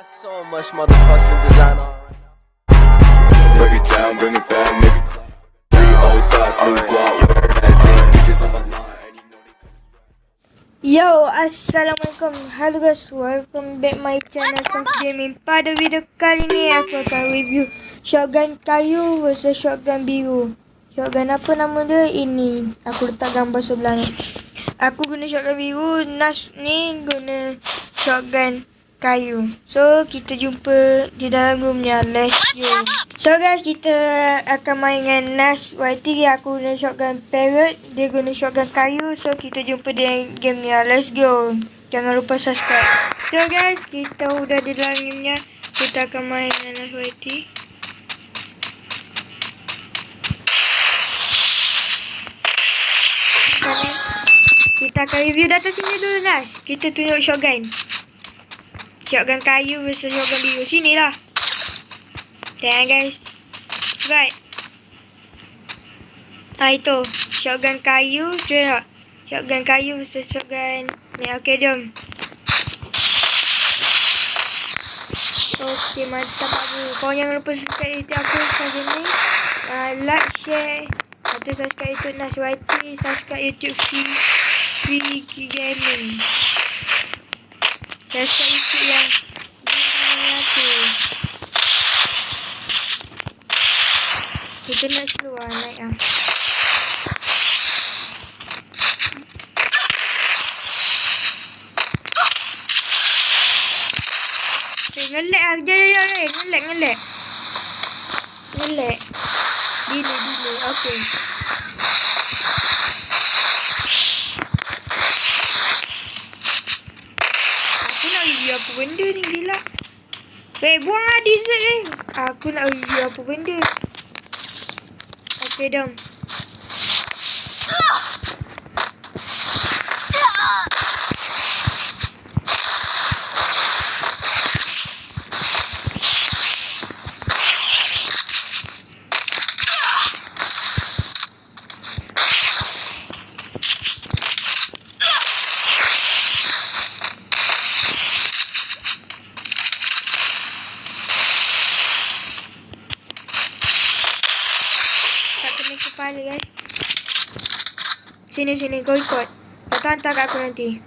got so much motherfucking design on right now. Break it down, bring it back, make it clap. 3 old thoughts, new guap, that thing, bitches on my line. Yo, assalamualaikum. Hello guys, welcome back my channel Soft Gaming. Pada video kali ni aku akan review shotgun kayu versus shotgun biru. Shotgun apa nama dia? Ini aku letak gambar sebelah ni. Aku guna shotgun biru, Nas ni guna shotgun kayu. So kita jumpa di dalam roomnya. Let's go. So guys, kita akan main dengan Nas YT. Aku guna shotgun parrot, dia guna shotgun kayu. So kita jumpa di game ni. Let's go. Jangan lupa subscribe. So guys, kita udah di dalam game nya. Kita akan main dengan Nas YT. Kita akan review data sini dulu Nas. Kita tunjuk shotgun. Shotgun kayu versus shotgun biru. Sini lah. Tengok guys. Right. Itu. Shotgun kayu. Tengok. Shotgun kayu versus shotgun. Ni okay jom. Okay, mantap aku. Korang jangan lupa subscribe YouTube aku sekali ni. Like, share. Atau subscribe YouTube Nas YT. Subscribe YouTube FIEEZ Gaming. Subscribe YouTube yang aku. Kita nak keluar naik lah. Ngelek lah. Jom. Ngelek. Delay. Okay. Aku nak review apa benda ni, gila. Buang lah dessert ni. Aku nak review apa benda. Okay, dong. Kepala guys. Sini kau ikut. Kau hantar kat aku nanti.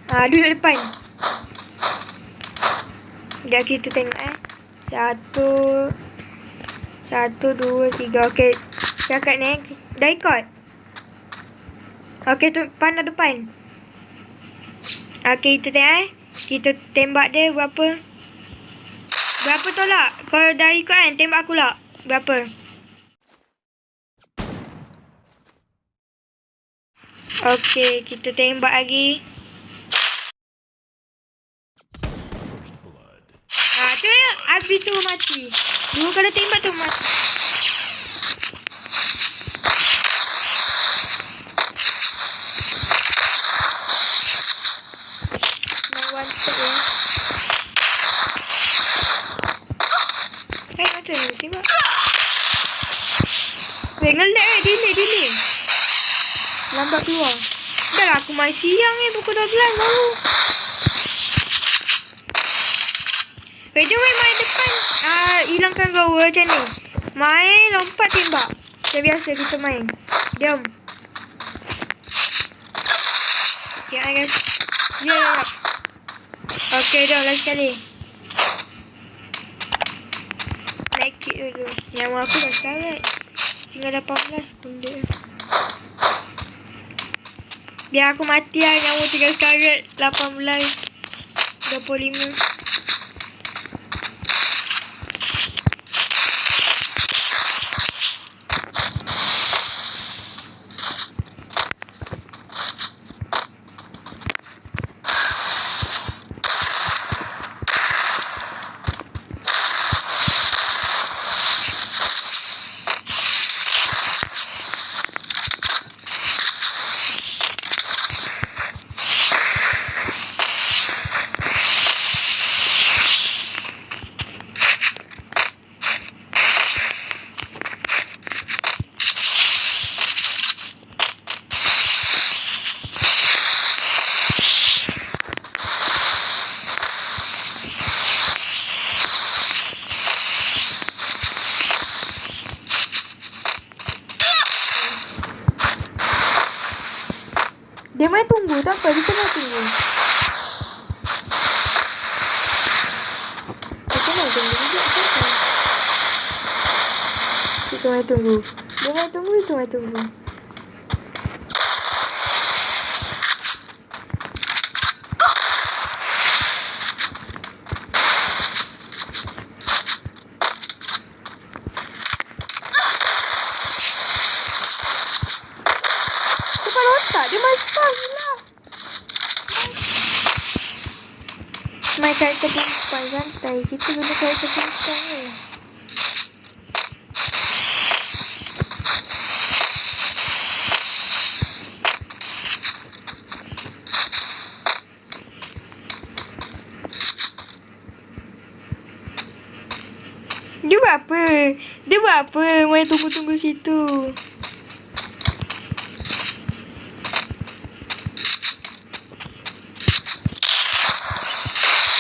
Duduk depan. Sekejap kita tengok Satu, dua, tiga. Okay. Cakap ni. Dah ikut. Okay, tu pandang depan. Okay, kita tengok Kita tembak dia berapa tolak. Kalau dah ikut kan, tembak aku lah. Berapa? Okay, kita tembak lagi. Tu ya, habis tu mati. Dua kali tembak tu mati. One step ya. Macam ni tembak. Ngelak delay. Lambat keluar. Dah lah aku main siang ni. Pukul 12 baru. Jom main depan. Hilangkan gawa macam ni. Main lompat tembak. Macam biasa kita main. Jom. Okay guys. Yeah. Okay jom lagi sekali. Naik kit dulu. Yang aku dah start. Tinggal 18 benda. Biar aku mati lah. Nyawa 3 karat. 18. 25. tunggu. Tunggu. Kepala otak dia masuk lah. Main karakter perempuan santai. Kita guna karakter perempuan je. Dia buat apa? Main tunggu situ.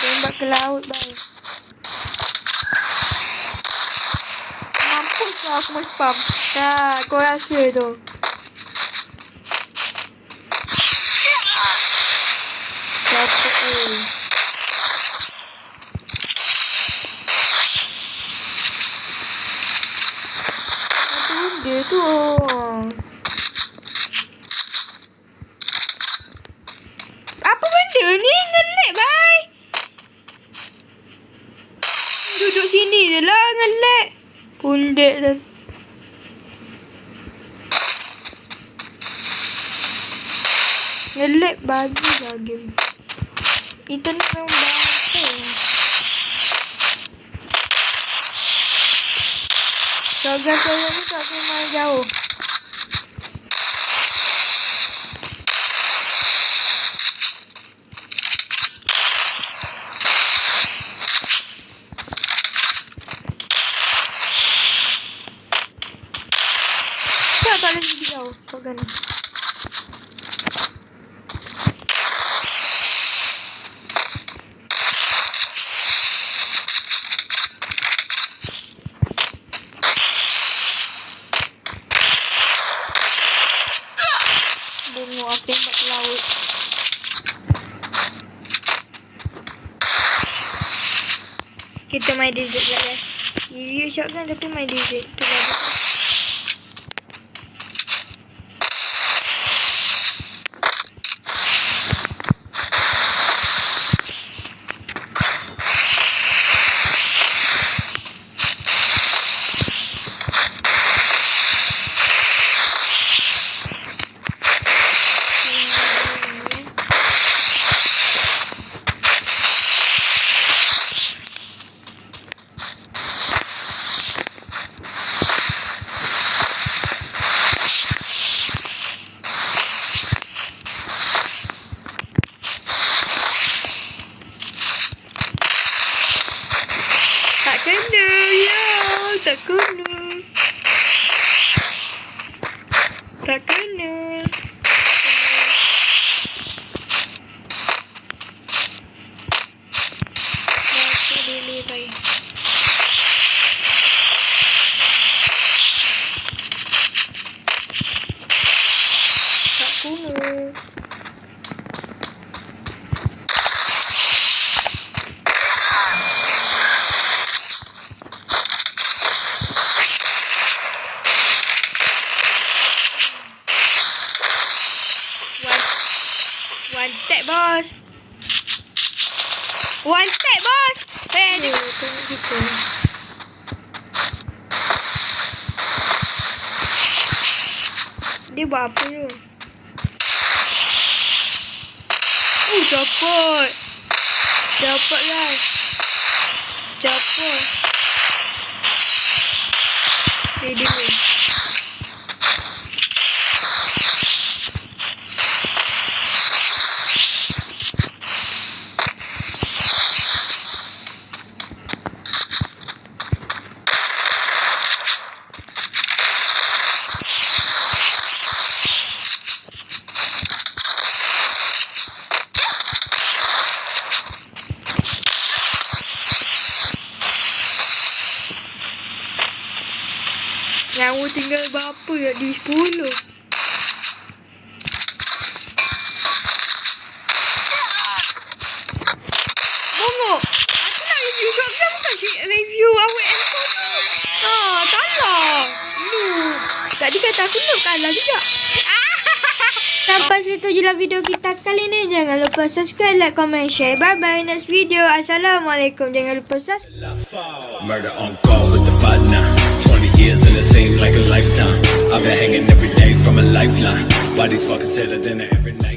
Tembak ke laut, bye. Mampus lah aku mau spam. Dah, kau rasa tu. Dapat tu. Dia tu. Apa benda ni? Ngelag, bye. Duduk sini je lah, ngelag. Pundek dah. Ngelag bagi lah game. Internet memang bangsa. Shotgun ni tak boleh main jauh. Tak boleh pergi jauh shotgun ni. Tengok apa yang buat ke laut. Kita main desert lah, guys. Review shotgun tapi main desert. Tu lah. Kena, ya. Tak kena. Tak kena. Baca dulu, baik. Tak kena. One tap, bos. Aduh, tengok kita. Dia buat apa tu? Dapat. Dapat lah. Dapat. Ready. Nyawa tinggal berapa ya? Di 10. Bongok. Aku nak review shotgun bukan review awet handphone. Tak lah. juga. Dia kata aku nak kalah juga. Sampai situ je lah video kita kali ni. Jangan lupa subscribe, like, comment, share. Bye bye next video. Assalamualaikum. Jangan lupa subscribe. Murder on call with the fight now. 20 years and it seems like a lifetime. I've been hanging every day from a lifeline. Why these fuckers tell it then every night?